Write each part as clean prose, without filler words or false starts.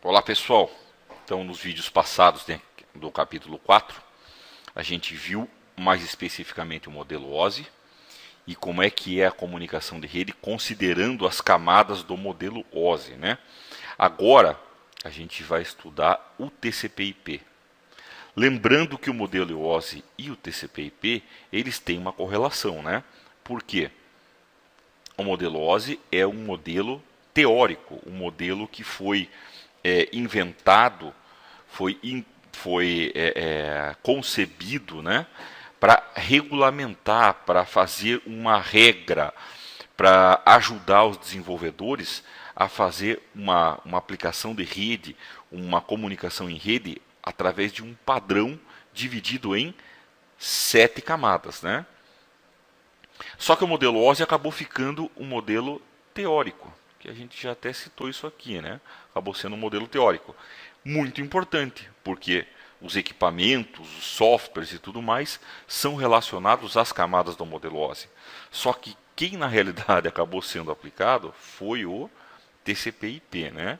Olá pessoal, então nos vídeos passados do capítulo 4 a gente viu mais especificamente o modelo OSI e como é que é a comunicação de rede considerando as camadas do modelo OSI, né? Agora a gente vai estudar o TCP/IP. Lembrando que o modelo OSI e o TCP/IP eles têm uma correlação, né? Por quê? O modelo OSI é um modelo teórico, um modelo que foi inventado, foi concebido, né, para regulamentar, para fazer uma regra, para ajudar os desenvolvedores a fazer uma aplicação de rede, uma comunicação em rede através de um padrão dividido em 7 camadas, né? Só que o modelo OSI acabou ficando um modelo teórico, que a gente já até citou isso aqui, né? Acabou sendo um modelo teórico. Muito importante, porque os equipamentos, os softwares e tudo mais são relacionados às camadas do modelo OSI. Só que quem na realidade acabou sendo aplicado foi o TCP/IP, né?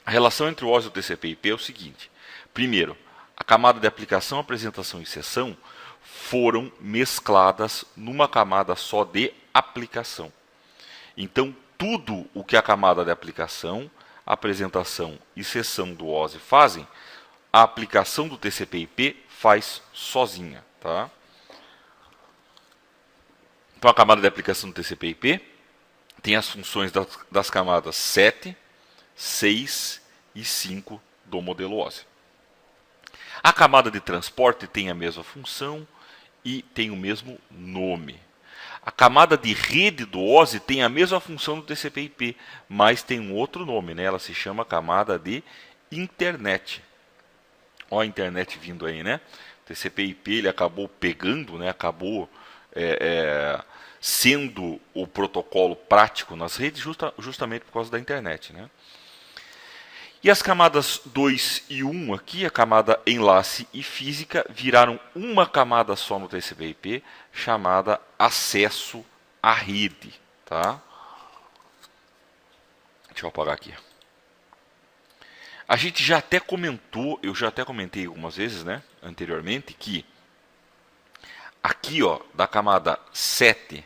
A relação entre o OSI e o TCP/IP é o seguinte. Primeiro, a camada de aplicação, apresentação e sessão foram mescladas numa camada só de aplicação. Então, tudo o que a camada de aplicação, apresentação e sessão do OSI fazem, a aplicação do TCP/IP faz sozinha. Tá? Então, a camada de aplicação do TCP/IP tem as funções das camadas 7, 6 e 5 do modelo OSI. A camada de transporte tem a mesma função e tem o mesmo nome. A camada de rede do OSI tem a mesma função do TCP/IP, mas tem um outro nome, né? Ela se chama camada de internet. Olha a internet vindo aí, né? O TCP/IP ele acabou pegando, né? Acabou sendo o protocolo prático nas redes justamente por causa da internet, né? E as camadas 2 e 1 aqui, a camada enlace e física, viraram uma camada só no TCP/IP, chamada acesso à rede. Tá? Deixa eu apagar aqui. A gente já até comentou, eu já até comentei algumas vezes, né, anteriormente, que aqui, ó, da camada 7,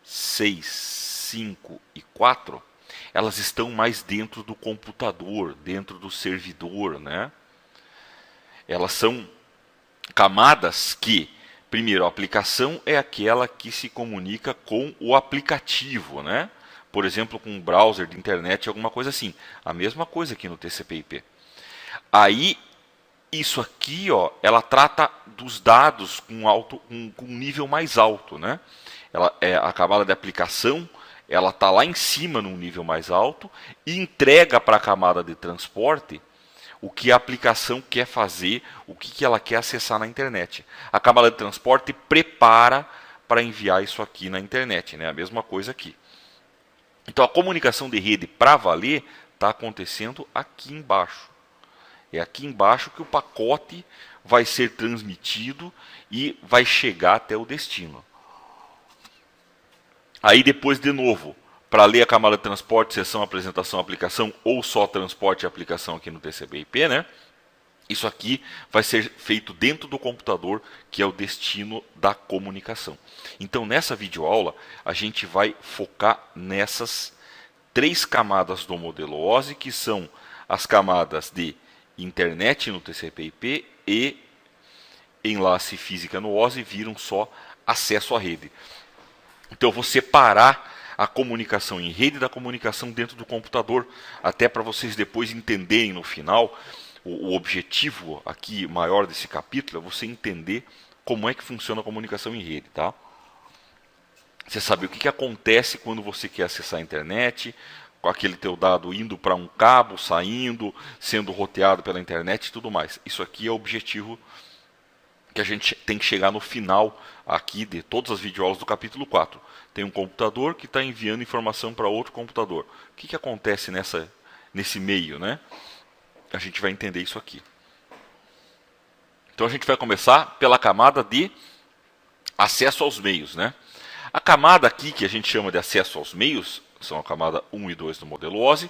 6, 5 e 4, elas estão mais dentro do computador, dentro do servidor, né? Elas são camadas que, primeiro, a aplicação é aquela que se comunica com o aplicativo, né? Por exemplo, com um browser de internet, alguma coisa assim. A mesma coisa aqui no TCP/IP. Aí, isso aqui, ó, ela trata dos dados com um nível mais alto, né? Ela é a camada de aplicação. Ela está lá em cima, num nível mais alto, e entrega para a camada de transporte o que a aplicação quer fazer, o que ela quer acessar na internet. A camada de transporte prepara para enviar isso aqui na internet, né? A mesma coisa aqui. Então a comunicação de rede para valer está acontecendo aqui embaixo. É aqui embaixo que o pacote vai ser transmitido e vai chegar até o destino. Aí depois, de novo, para ler a camada de transporte, sessão, apresentação, aplicação, ou só transporte e aplicação aqui no TCP/IP, né? Isso aqui vai ser feito dentro do computador, que é o destino da comunicação. Então, nessa videoaula, a gente vai focar nessas 3 camadas do modelo OSI, que são as camadas de internet no TCP/IP e enlace física no OSI, viram só acesso à rede. Então eu vou separar a comunicação em rede da comunicação dentro do computador, até para vocês depois entenderem no final, o objetivo aqui maior desse capítulo é você entender como é que funciona a comunicação em rede. Tá? Você sabe o que acontece quando você quer acessar a internet, com aquele teu dado indo para um cabo, saindo, sendo roteado pela internet e tudo mais. Isso aqui é o objetivo que a gente tem que chegar no final aqui de todas as videoaulas do capítulo 4. Tem um computador que está enviando informação para outro computador. O que acontece nesse meio, né? A gente vai entender isso aqui. Então a gente vai começar pela camada de acesso aos meios, né? A camada aqui que a gente chama de acesso aos meios, são a camada 1 e 2 do modelo OSI,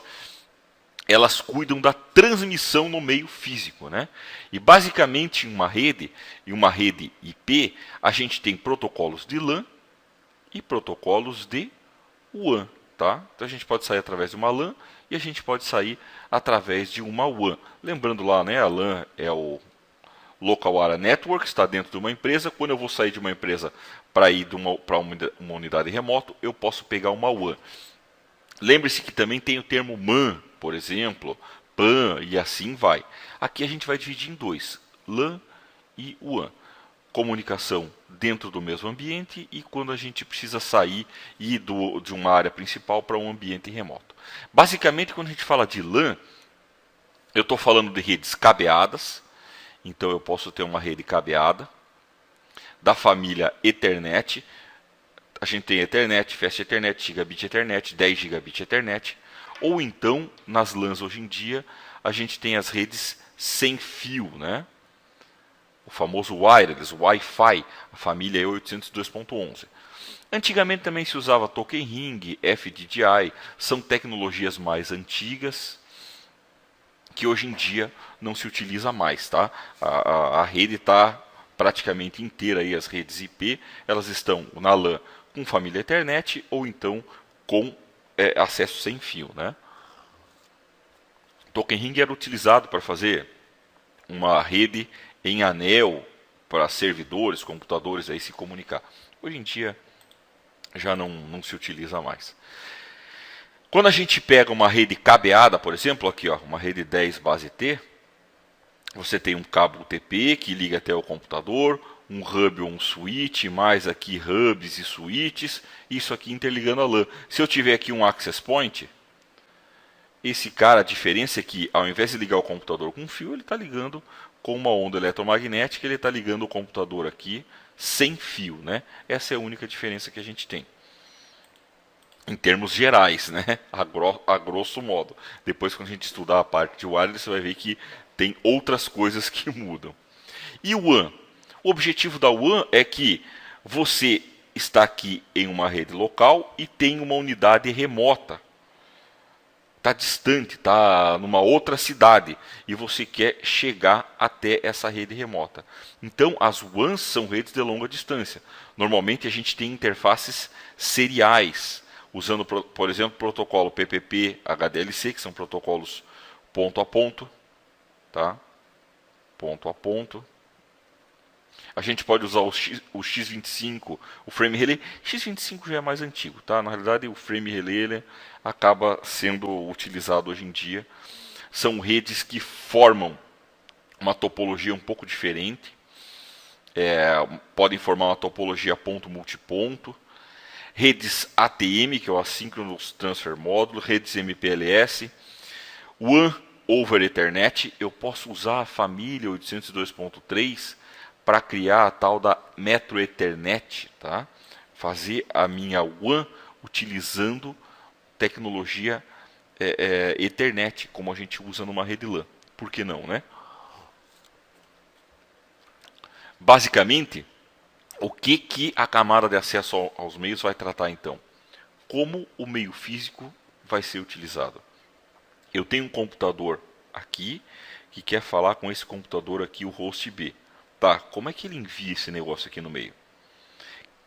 elas cuidam da transmissão no meio físico, né? E basicamente em uma rede IP, a gente tem protocolos de LAN e protocolos de WAN, tá? Então a gente pode sair através de uma LAN e a gente pode sair através de uma WAN. Lembrando lá, né, a LAN é o Local Area Network, está dentro de uma empresa. Quando eu vou sair de uma empresa para ir para uma unidade remota, eu posso pegar uma WAN. Lembre-se que também tem o termo MAN, por exemplo, PAN e assim vai. Aqui a gente vai dividir em dois, LAN e WAN. Comunicação dentro do mesmo ambiente e quando a gente precisa sair e ir de uma área principal para um ambiente remoto. Basicamente, quando a gente fala de LAN, eu estou falando de redes cabeadas. Então eu posso ter uma rede cabeada da família Ethernet. A gente tem Ethernet, Fast Ethernet, Gigabit Ethernet, 10 Gigabit Ethernet. Ou então, nas LANs hoje em dia, a gente tem as redes sem fio, né? O famoso wireless, Wi-Fi, a família E802.11. Antigamente também se usava Token Ring, FDDI, são tecnologias mais antigas que hoje em dia não se utiliza mais, tá? A rede está praticamente inteira aí, as redes IP, elas estão na LAN com família Ethernet ou então com acesso sem fio, né? Token Ring era utilizado para fazer uma rede em anel para servidores, computadores aí se comunicar. Hoje em dia já não se utiliza mais. Quando a gente pega uma rede cabeada, por exemplo, aqui ó, uma rede 10 base T, você tem um cabo UTP que liga até o computador, um hub ou um switch, mais aqui hubs e switches, isso aqui interligando a LAN. Se eu tiver aqui um access point, esse cara, a diferença é que ao invés de ligar o computador com fio, ele está ligando com uma onda eletromagnética, ele está ligando o computador aqui sem fio, né? Essa é a única diferença que a gente tem. Em termos gerais, né? A grosso modo. Depois, quando a gente estudar a parte de wireless, você vai ver que tem outras coisas que mudam. E o WAN? O objetivo da WAN é que você está aqui em uma rede local e tem uma unidade remota. Está distante, está numa outra cidade e você quer chegar até essa rede remota. Então, as WANs são redes de longa distância. Normalmente, a gente tem interfaces seriais, usando, por exemplo, o protocolo PPP, HDLC, que são protocolos ponto a ponto. Tá? Ponto a ponto. A gente pode usar o X25, o Frame Relay. X25 já é mais antigo, tá? Na realidade, o Frame Relay ele acaba sendo utilizado hoje em dia. São redes que formam uma topologia um pouco diferente. Podem formar uma topologia ponto-multiponto. Redes ATM, que é o Asynchronous Transfer Module, redes MPLS. WAN over Ethernet, eu posso usar a família 802.3 para criar a tal da Metro Ethernet, tá? Fazer a minha WAN utilizando tecnologia Ethernet, como a gente usa numa rede LAN. Por que não, né? Basicamente, o que a camada de acesso aos meios vai tratar então? Como o meio físico vai ser utilizado? Eu tenho um computador aqui que quer falar com esse computador aqui, o host B. Tá, como é que ele envia esse negócio aqui no meio?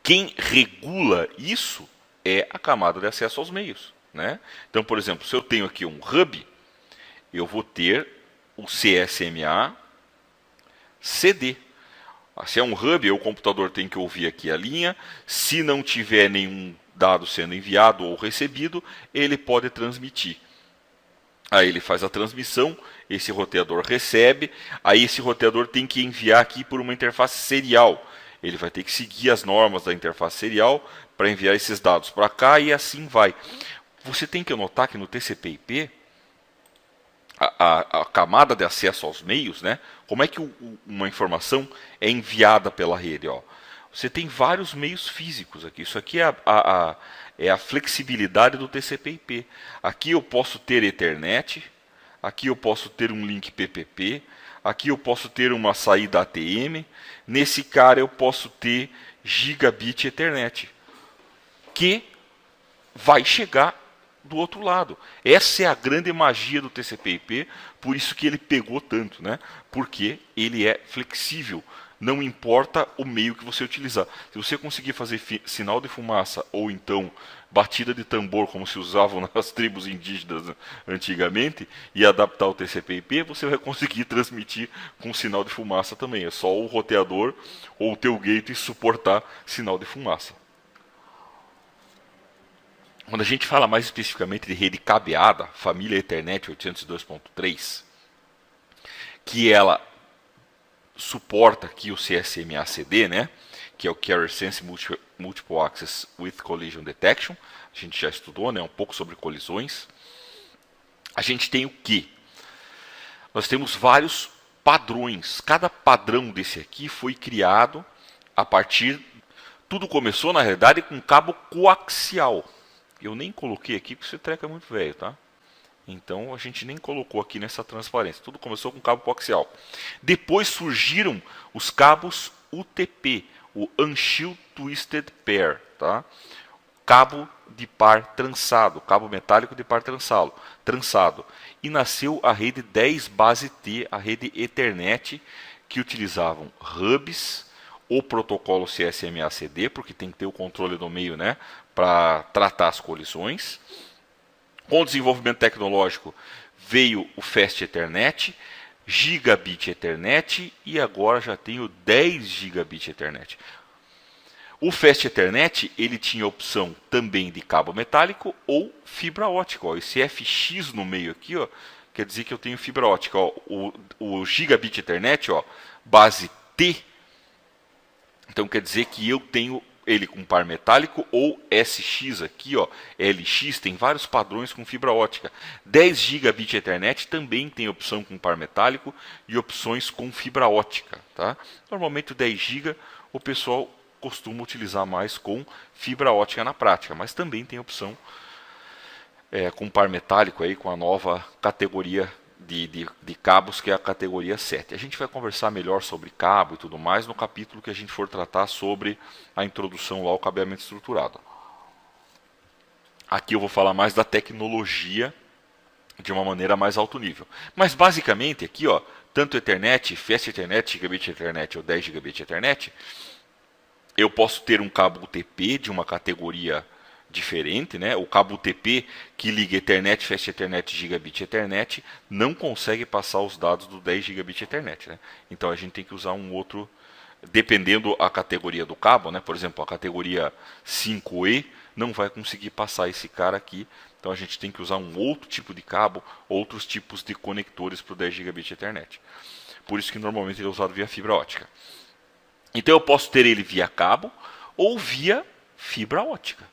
Quem regula isso é a camada de acesso aos meios, né? Então, por exemplo, se eu tenho aqui um hub, eu vou ter o CSMA CD. Se é um hub, o computador tem que ouvir aqui a linha. Se não tiver nenhum dado sendo enviado ou recebido, ele pode transmitir. Aí ele faz a transmissão, esse roteador recebe, aí esse roteador tem que enviar aqui por uma interface serial. Ele vai ter que seguir as normas da interface serial para enviar esses dados para cá e assim vai. Você tem que notar que no TCP/IP, a camada de acesso aos meios, né? Como é que uma informação é enviada pela rede? Ó? Você tem vários meios físicos aqui. Isso aqui é a flexibilidade do TCP/IP. Aqui eu posso ter Ethernet, aqui eu posso ter um link PPP, aqui eu posso ter uma saída ATM, nesse cara eu posso ter Gigabit Ethernet, que vai chegar do outro lado. Essa é a grande magia do TCP/IP, por isso que ele pegou tanto, né? Porque ele é flexível, não importa o meio que você utilizar. Se você conseguir fazer sinal de fumaça ou então batida de tambor, como se usavam nas tribos indígenas antigamente, e adaptar o TCP/IP, você vai conseguir transmitir com sinal de fumaça também. É só o roteador ou o teu gateway suportar sinal de fumaça. Quando a gente fala mais especificamente de rede cabeada, família Ethernet 802.3, que ela suporta aqui o CSMA/CD, né? Que é o Carrier Sense Multiple Access with Collision Detection. A gente já estudou, né? Um pouco sobre colisões. A gente tem o quê? Nós temos vários padrões. Cada padrão desse aqui foi criado a partir... Tudo começou, na realidade, com cabo coaxial. Eu nem coloquei aqui porque esse treco é muito velho, tá? Então a gente nem colocou aqui nessa transparência. Tudo começou com cabo coaxial. Depois surgiram os cabos UTP, o Unshielded Twisted Pair, tá? Cabo de par trançado, cabo metálico de par trançado. E nasceu a rede 10 base T, a rede Ethernet, que utilizavam hubs, o protocolo CSMA/CD, porque tem que ter o controle do meio, né, para tratar as colisões. Com o desenvolvimento tecnológico veio o Fast Ethernet, Gigabit Ethernet e agora já tem o 10 Gigabit Ethernet. O Fast Ethernet ele tinha a opção também de cabo metálico ou fibra ótica. Ó, esse FX no meio aqui, ó, quer dizer que eu tenho fibra ótica. Ó, o Gigabit Ethernet, ó, base T, então quer dizer que eu tenho ele com par metálico ou SX aqui, ó, LX, tem vários padrões com fibra ótica. 10 Gigabit Ethernet também tem opção com par metálico e opções com fibra ótica, tá? Normalmente o 10 GB o pessoal costuma utilizar mais com fibra ótica na prática, mas também tem opção com par metálico aí, com a nova categoria de cabos, que é a categoria 7. A gente vai conversar melhor sobre cabo e tudo mais no capítulo que a gente for tratar sobre a introdução lá ao cabeamento estruturado. Aqui eu vou falar mais da tecnologia de uma maneira mais alto nível. Mas basicamente aqui, ó, tanto Ethernet, Fast Ethernet, Gigabit Ethernet ou 10 Gigabit Ethernet, eu posso ter um cabo UTP de uma categoria diferente, né? O cabo UTP que liga Ethernet, Fast Ethernet, Gigabit Ethernet não consegue passar os dados do 10 Gigabit Ethernet, né? Então a gente tem que usar um outro, dependendo a categoria do cabo, né? Por exemplo, a categoria 5E não vai conseguir passar esse cara aqui. Então a gente tem que usar um outro tipo de cabo, outros tipos de conectores para o 10 Gigabit Ethernet. Por isso que normalmente ele é usado via fibra ótica. Então eu posso ter ele via cabo ou via fibra ótica.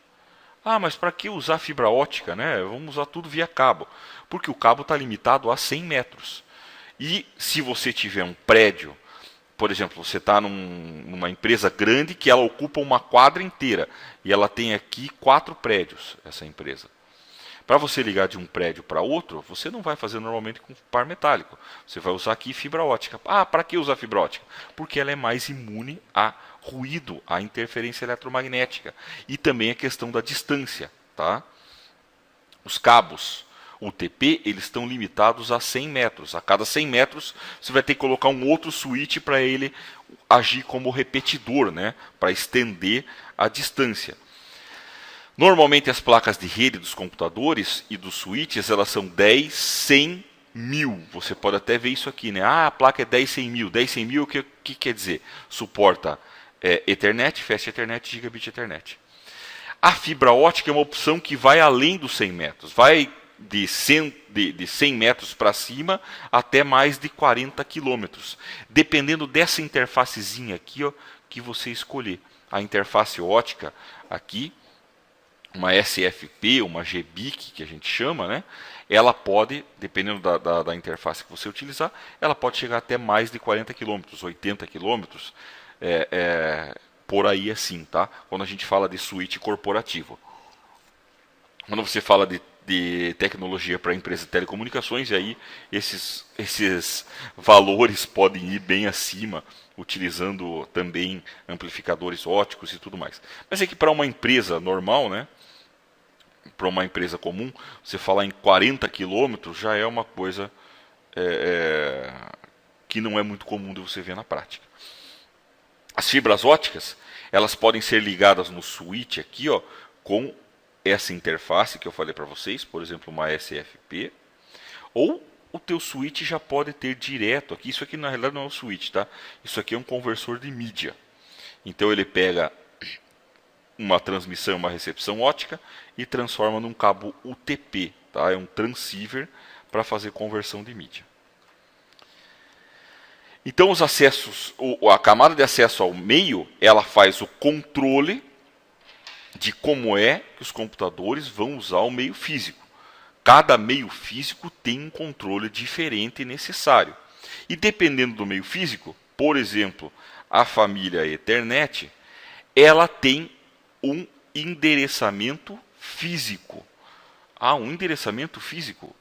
Ah, mas para que usar fibra ótica, né? Vamos usar tudo via cabo. Porque o cabo está limitado a 100 metros. E se você tiver um prédio, por exemplo, você está numa empresa grande que ela ocupa uma quadra inteira. E ela tem aqui 4 prédios, essa empresa. Para você ligar de um prédio para outro, você não vai fazer normalmente com par metálico. Você vai usar aqui fibra ótica. Ah, para que usar fibra ótica? Porque ela é mais imune a ruído, a interferência eletromagnética. E também a questão da distância. Tá? Os cabos UTP eles estão limitados a 100 metros. A cada 100 metros você vai ter que colocar um outro switch para ele agir como repetidor, né? Para estender a distância. Normalmente as placas de rede dos computadores e dos switches elas são 10, 100, 1000. Você pode até ver isso aqui, né? Ah, a placa é 10, 100 mil. 10, 100 mil, o que quer dizer? Suporta Ethernet, Fast Ethernet e Gigabit Ethernet. A fibra ótica é uma opção que vai além dos 100 metros. Vai de 100 metros para cima até mais de 40 quilômetros. Dependendo dessa interfacezinha aqui, ó, que você escolher. A interface ótica aqui, uma SFP, uma GBIC que a gente chama, né? Ela pode, dependendo da interface que você utilizar, ela pode chegar até mais de 40 km, 80 km, por aí assim, tá? Quando a gente fala de switch corporativo. Quando você fala de tecnologia para empresa de telecomunicações, e aí esses valores podem ir bem acima, utilizando também amplificadores óticos e tudo mais. Mas é que para uma empresa normal, né? para uma empresa comum, você falar em 40 quilômetros já é uma coisa que não é muito comum de você ver na prática. As fibras óticas, elas podem ser ligadas no switch aqui, ó, com essa interface que eu falei para vocês, por exemplo, uma SFP, ou o teu switch já pode ter direto aqui. Isso aqui na realidade não é um switch, tá? Isso aqui é um conversor de mídia. Então ele pega uma transmissão, uma recepção ótica e transforma num cabo UTP, tá? É um transceiver para fazer conversão de mídia. Então os acessos, a camada de acesso ao meio, ela faz o controle de como é que os computadores vão usar o meio físico. Cada meio físico tem um controle diferente e necessário. E dependendo do meio físico, por exemplo, a família Ethernet, ela tem um endereçamento físico. Ah, um endereçamento físico?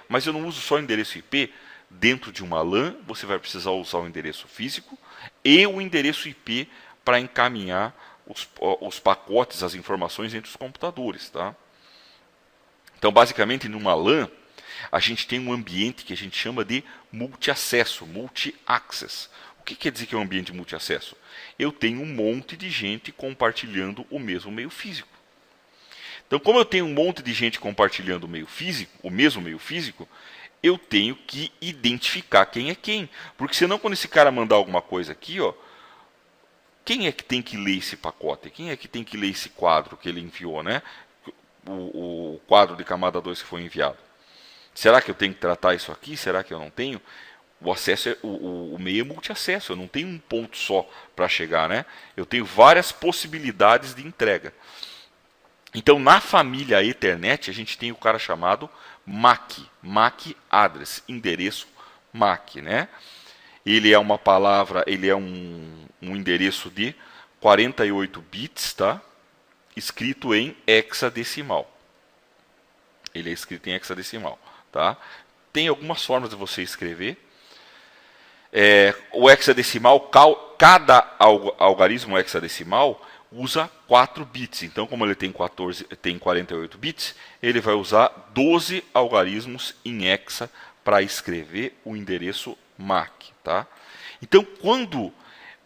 Mas eu não uso só endereço IP. Dentro de uma LAN, você vai precisar usar o endereço físico e o endereço IP para encaminhar os pacotes, as informações entre os computadores. Tá? Então, basicamente, numa LAN, a gente tem um ambiente que a gente chama de multiacesso, multi-access. O que quer dizer que é um ambiente multiacesso? Eu tenho um monte de gente compartilhando o mesmo meio físico. Então, como eu tenho um monte de gente compartilhando o mesmo meio físico, eu tenho que identificar quem é quem. Porque senão, quando esse cara mandar alguma coisa aqui, ó, quem é que tem que ler esse pacote? Quem é que tem que ler esse quadro que ele enviou, né? O quadro de camada 2 que foi enviado. Será que eu tenho que tratar isso aqui? Será que eu não tenho? O acesso o meio é multiacesso, eu não tenho um ponto só para chegar, né? Eu tenho várias possibilidades de entrega. Então, na família Ethernet, a gente tem o cara chamado MAC address, endereço MAC, né? Ele é uma palavra, ele é um endereço de 48 bits, tá? Escrito em hexadecimal. Ele é escrito em hexadecimal, tá? Tem algumas formas de você escrever. O hexadecimal, cada algarismo hexadecimal usa 4 bits. Então, como ele tem 48 bits, ele vai usar 12 algarismos em hexa para escrever o endereço MAC. Tá? Então, quando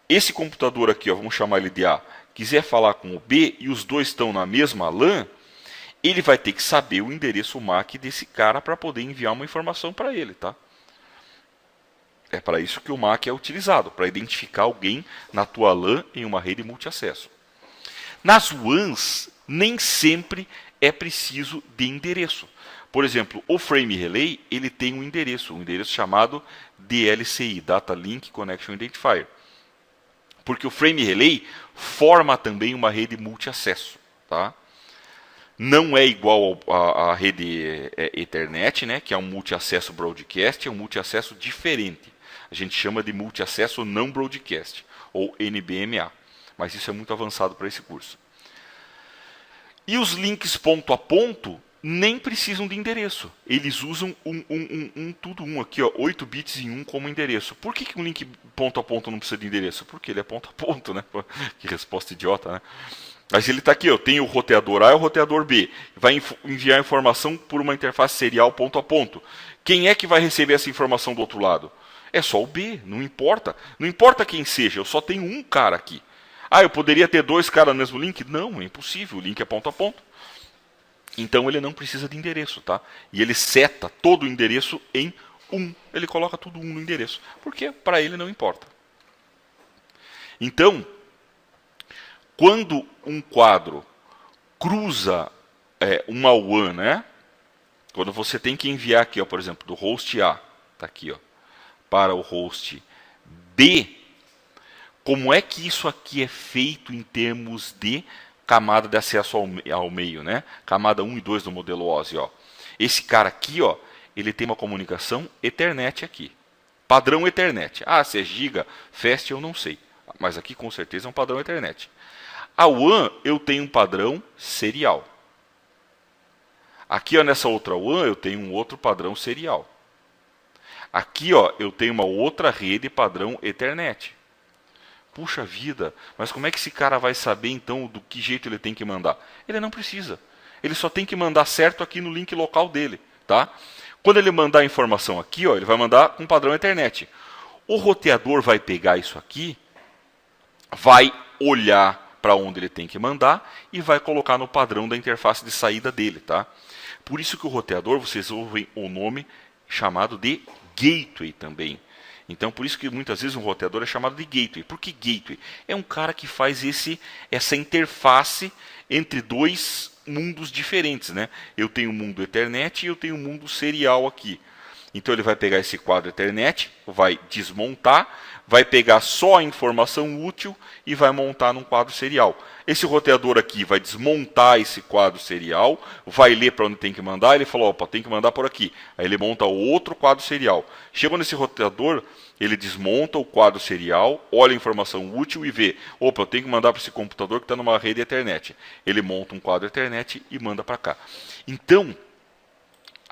esse computador aqui, ó, vamos chamar ele de A, quiser falar com o B e os dois estão na mesma LAN, ele vai ter que saber o endereço MAC desse cara para poder enviar uma informação para ele. Tá? É para isso que o MAC é utilizado, para identificar alguém na tua LAN em uma rede multiacesso. Nas WANs, nem sempre é preciso de endereço. Por exemplo, o Frame Relay ele tem um endereço chamado DLCI, Data Link Connection Identifier. Porque o Frame Relay forma também uma rede multiacesso. Tá? Não é igual à rede Ethernet, né, que é um multiacesso broadcast, é um multiacesso diferente. A gente chama de multiacesso não broadcast, ou NBMA. Mas isso é muito avançado para esse curso. E os links ponto a ponto nem precisam de endereço. Eles usam tudo aqui, ó, 8 bits em 1 como endereço. Por que um link ponto a ponto não precisa de endereço? Porque ele é ponto a ponto, né? Que resposta idiota, né? Mas ele está aqui, eu tenho o roteador A e o roteador B. Vai enviar informação por uma interface serial ponto a ponto. Quem é que vai receber essa informação do outro lado? É só o B, não importa. Não importa quem seja, eu só tenho um cara aqui. Ah, eu poderia ter 2 caras no mesmo link? Não, é impossível, o link é ponto a ponto. Então ele não precisa de endereço, tá? E ele seta todo o endereço em 1. Ele coloca tudo 1 no endereço, porque para ele não importa. Então, quando um quadro cruza uma WAN, né? Quando você tem que enviar aqui, ó, por exemplo, do host A, tá aqui, ó, para o host B, como é que isso aqui é feito em termos de camada de acesso ao meio, né? Camada 1 e 2 do modelo OSI, ó. Esse cara aqui, ó, ele tem uma comunicação Ethernet aqui. Padrão Ethernet. Ah, se é giga, fast, eu não sei. Mas aqui com certeza é um padrão Ethernet. A WAN, eu tenho um padrão serial. Aqui, ó, nessa outra WAN, eu tenho um outro padrão serial. Aqui, ó, eu tenho uma outra rede padrão Ethernet. Puxa vida, mas como é que esse cara vai saber então do que jeito ele tem que mandar? Ele não precisa. Ele só tem que mandar certo aqui no link local dele, tá? Quando ele mandar a informação aqui, ó, ele vai mandar com padrão Ethernet. O roteador vai pegar isso aqui, vai olhar para onde ele tem que mandar e vai colocar no padrão da interface de saída dele, tá? Por isso que o roteador, vocês ouvem o nome chamado de gateway também. Então, por isso que muitas vezes um roteador é chamado de gateway. Por que gateway? É um cara que faz essa interface entre dois mundos diferentes, né? Eu tenho o mundo Ethernet e eu tenho o mundo serial aqui. Então ele vai pegar esse quadro Ethernet, vai desmontar, vai pegar só a informação útil e vai montar num quadro serial. Esse roteador aqui vai desmontar esse quadro serial, vai ler para onde tem que mandar, ele falou, opa, tem que mandar por aqui. Aí ele monta o outro quadro serial. Chegou nesse roteador, ele desmonta o quadro serial, olha a informação útil e vê, opa, eu tenho que mandar para esse computador que está numa rede Ethernet. Ele monta um quadro Ethernet e manda para cá. Então,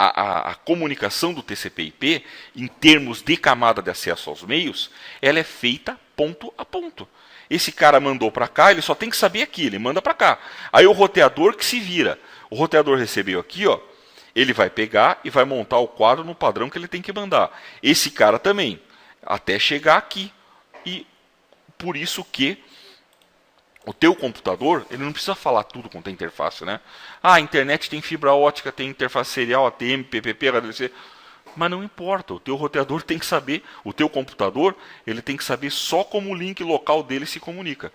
a comunicação do TCP/IP, em termos de camada de acesso aos meios, ela é feita ponto a ponto. Esse cara mandou para cá, ele só tem que saber aqui, ele manda para cá. Aí o roteador que se vira. O roteador recebeu aqui, ó, ele vai pegar e vai montar o quadro no padrão que ele tem que mandar. Esse cara também, até chegar aqui. E por isso que o teu computador, ele não precisa falar tudo quanto é interface, né? Ah, a internet tem fibra ótica, tem interface serial, ATM, PPP, HDC. Mas não importa, o teu roteador tem que saber, o teu computador, ele tem que saber só como o link local dele se comunica.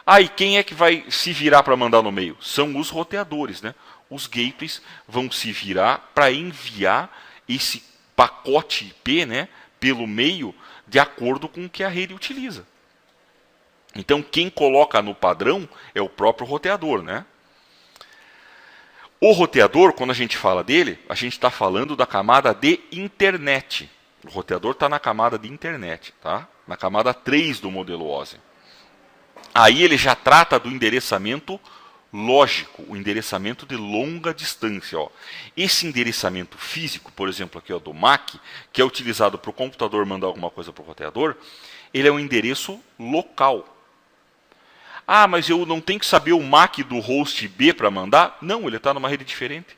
Ah, e quem é que vai se virar para mandar no meio? São os roteadores, né? Os gateways vão se virar para enviar esse pacote IP, né, pelo meio, de acordo com o que a rede utiliza. Então, quem coloca no padrão é o próprio roteador, né? O roteador, quando a gente fala dele, a gente está falando da camada de internet. O roteador está na camada de internet, tá? Na camada 3 do modelo OSI. Aí ele já trata do endereçamento lógico, o endereçamento de longa distância. Ó. Esse endereçamento físico, por exemplo, aqui ó, do MAC, que é utilizado para o computador mandar alguma coisa para o roteador, ele é um endereço local. Ah, mas eu não tenho que saber o MAC do host B para mandar? Não, ele está numa rede diferente.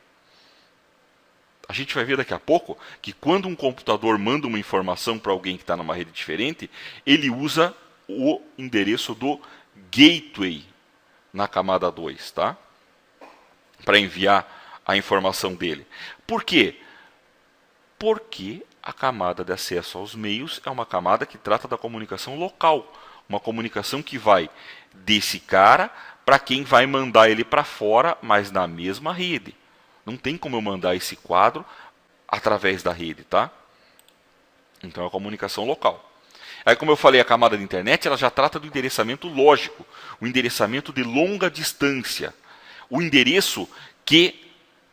A gente vai ver daqui a pouco que quando um computador manda uma informação para alguém que está numa rede diferente, ele usa o endereço do gateway na camada 2, tá? Para enviar a informação dele. Por quê? Porque a camada de acesso aos meios é uma camada que trata da comunicação local. Uma comunicação que vai desse cara para quem vai mandar ele para fora, mas na mesma rede. Não tem como eu mandar esse quadro através da rede, tá? Então é a comunicação local. Aí, como eu falei, a camada de internet ela já trata do endereçamento lógico, o endereçamento de longa distância. O endereço que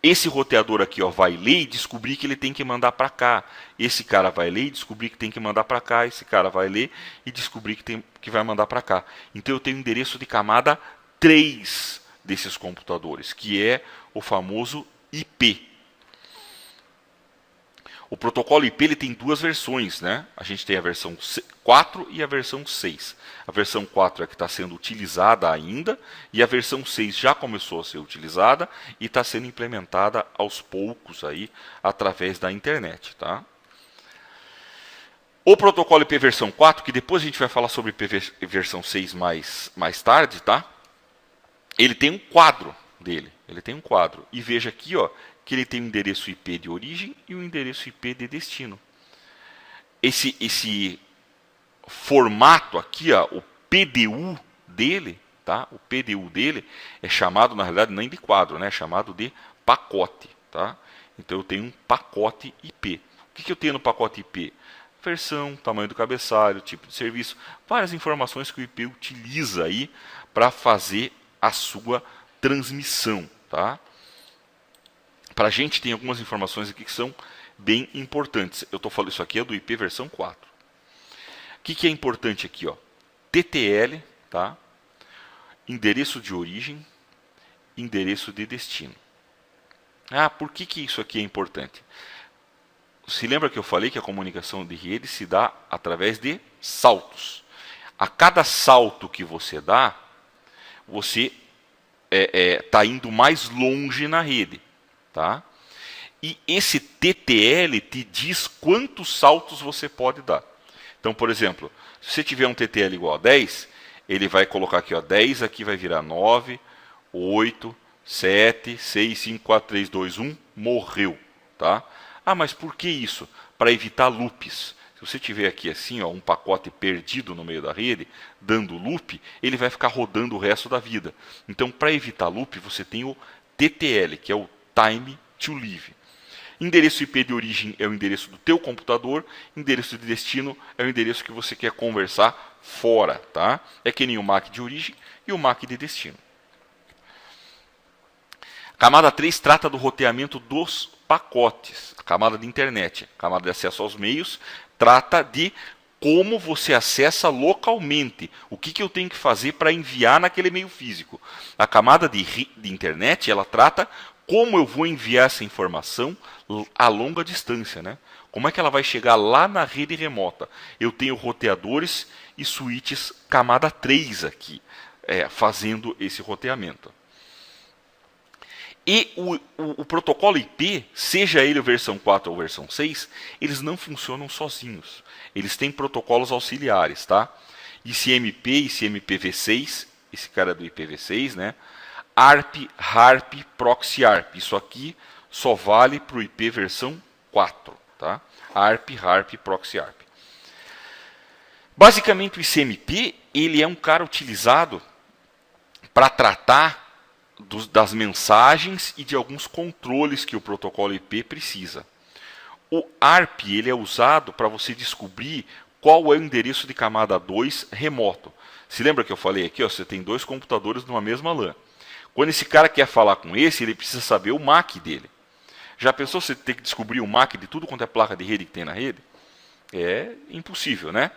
esse roteador aqui ó, vai ler e descobrir que ele tem que mandar para cá. Esse cara vai ler e descobrir que tem que mandar para cá. Esse cara vai ler e descobrir que vai mandar para cá. Então eu tenho o endereço de camada 3 desses computadores, que é o famoso IP. O protocolo IP ele tem duas versões, né? A gente tem a versão 4 e a versão 6. A versão 4 é que está sendo utilizada ainda, e a versão 6 já começou a ser utilizada e está sendo implementada aos poucos aí, através da internet. Tá? O protocolo IP versão 4, que depois a gente vai falar sobre IP versão 6 mais tarde, tá? Ele tem um quadro dele. Ele tem um quadro. E veja aqui, ó, que ele tem um endereço IP de origem e um endereço IP de destino. Esse formato aqui, ó, o PDU dele, tá? O PDU dele é chamado, na realidade, nem de quadro, né? É chamado de pacote, tá? Então eu tenho um pacote IP. O que eu tenho no pacote IP? Versão, tamanho do cabeçalho, tipo de serviço, várias informações que o IP utiliza aí para fazer a sua transmissão, tá? Para a gente tem algumas informações aqui que são bem importantes. Eu estou falando isso aqui é do IP versão 4. O que é importante aqui? Ó? TTL, tá? Endereço de origem, endereço de destino. Ah, por que isso aqui é importante? Se lembra que eu falei que a comunicação de rede se dá através de saltos. A cada salto que você dá, você tá indo mais longe na rede, tá? E esse TTL te diz quantos saltos você pode dar. Então, por exemplo, se você tiver um TTL igual a 10, ele vai colocar aqui, ó, 10 aqui vai virar 9, 8, 7, 6, 5, 4, 3, 2, 1, morreu, tá? Ah, mas por que isso? Para evitar loops. Se você tiver aqui assim, ó, um pacote perdido no meio da rede, dando loop, ele vai ficar rodando o resto da vida. Então, para evitar loop, você tem o TTL, que é o Time to Live. Endereço IP de origem é o endereço do teu computador, endereço de destino é o endereço que você quer conversar fora, tá? É que nem o MAC de origem e o MAC de destino. Camada 3 trata do roteamento dos pacotes. A camada de internet, a camada de acesso aos meios, trata de como você acessa localmente. O que eu tenho que fazer para enviar naquele meio físico. A camada de internet, ela trata como eu vou enviar essa informação a longa distância, né? Como é que ela vai chegar lá na rede remota? Eu tenho roteadores e switches camada 3 aqui, fazendo esse roteamento. E o protocolo IP, seja ele versão 4 ou versão 6, eles não funcionam sozinhos. Eles têm protocolos auxiliares, tá? ICMP, ICMPv6, esse cara é do IPv6, né? ARP, HARP, Proxy ARP. Isso aqui só vale para o IP versão 4, tá? ARP, HARP, Proxy ARP. Basicamente o ICMP, ele é um cara utilizado para tratar das mensagens e de alguns controles que o protocolo IP precisa. O ARP, ele é usado para você descobrir qual é o endereço de camada 2 remoto. Se lembra que eu falei aqui, ó, você tem dois computadores numa mesma LAN. Quando esse cara quer falar com esse, ele precisa saber o MAC dele. Já pensou você ter que descobrir o MAC de tudo quanto é placa de rede que tem na rede? É impossível, né?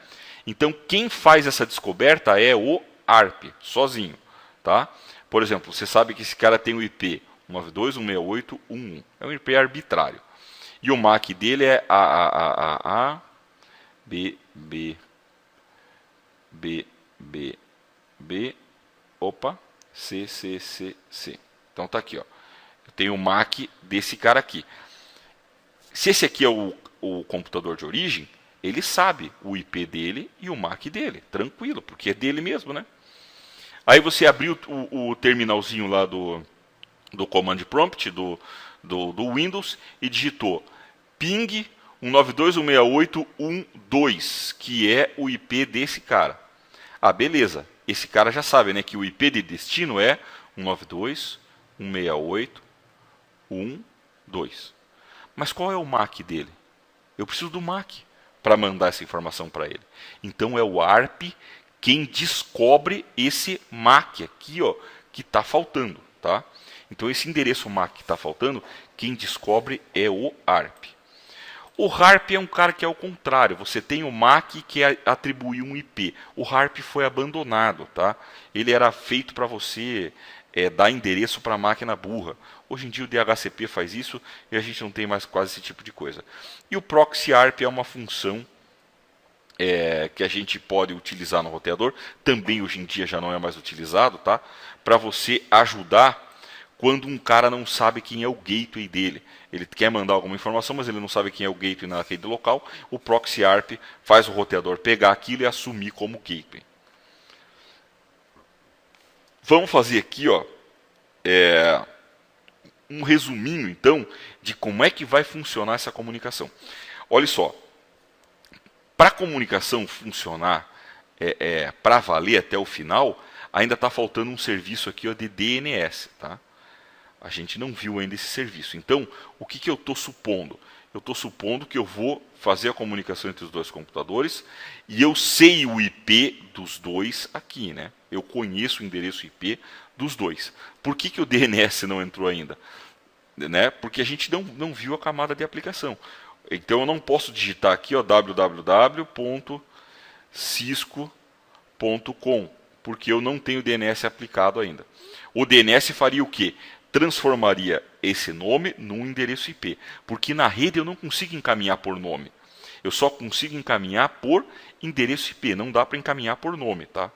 Então, quem faz essa descoberta é o ARP, sozinho, tá? Por exemplo, você sabe que esse cara tem o IP 192.168.1.1. É um IP arbitrário. E o MAC dele é CCCC. Então tá aqui, ó. Eu tenho o MAC desse cara aqui. Se esse aqui é o computador de origem, ele sabe o IP dele e o MAC dele, tranquilo, porque é dele mesmo, né? Aí você abriu o terminalzinho lá do Command Prompt do Windows e digitou ping 192.168.1.2, que é o IP desse cara. Ah, beleza. Esse cara já sabe, né, que o IP de destino é 192.168.1.2. Mas qual é o MAC dele? Eu preciso do MAC para mandar essa informação para ele. Então é o ARP quem descobre esse MAC aqui, ó, que está faltando, tá? Então esse endereço MAC que está faltando, quem descobre é o ARP. O HARP é um cara que é o contrário. Você tem o MAC que atribui um IP. O HARP foi abandonado, tá? Ele era feito para você dar endereço para máquina burra. Hoje em dia o DHCP faz isso e a gente não tem mais quase esse tipo de coisa. E o Proxy ARP é uma função que a gente pode utilizar no roteador. Também hoje em dia já não é mais utilizado, tá? Para você ajudar quando um cara não sabe quem é o gateway dele. Ele quer mandar alguma informação, mas ele não sabe quem é o gateway na rede local. O Proxy ARP faz o roteador pegar aquilo e assumir como gateway. Vamos fazer aqui, ó, um resuminho, então, de como é que vai funcionar essa comunicação. Olha só, para a comunicação funcionar para valer até o final, ainda está faltando um serviço aqui, ó, de DNS, tá? A gente não viu ainda esse serviço. Então, o que eu estou supondo? Eu estou supondo que eu vou fazer a comunicação entre os dois computadores e eu sei o IP dos dois aqui, né? Eu conheço o endereço IP dos dois. Por que o DNS não entrou ainda? Né? Porque a gente não viu a camada de aplicação. Então, eu não posso digitar aqui, ó, www.cisco.com, porque eu não tenho DNS aplicado ainda. O DNS faria o quê? Transformaria esse nome num endereço IP. Porque na rede eu não consigo encaminhar por nome. Eu só consigo encaminhar por endereço IP. Não dá para encaminhar por nome, tá?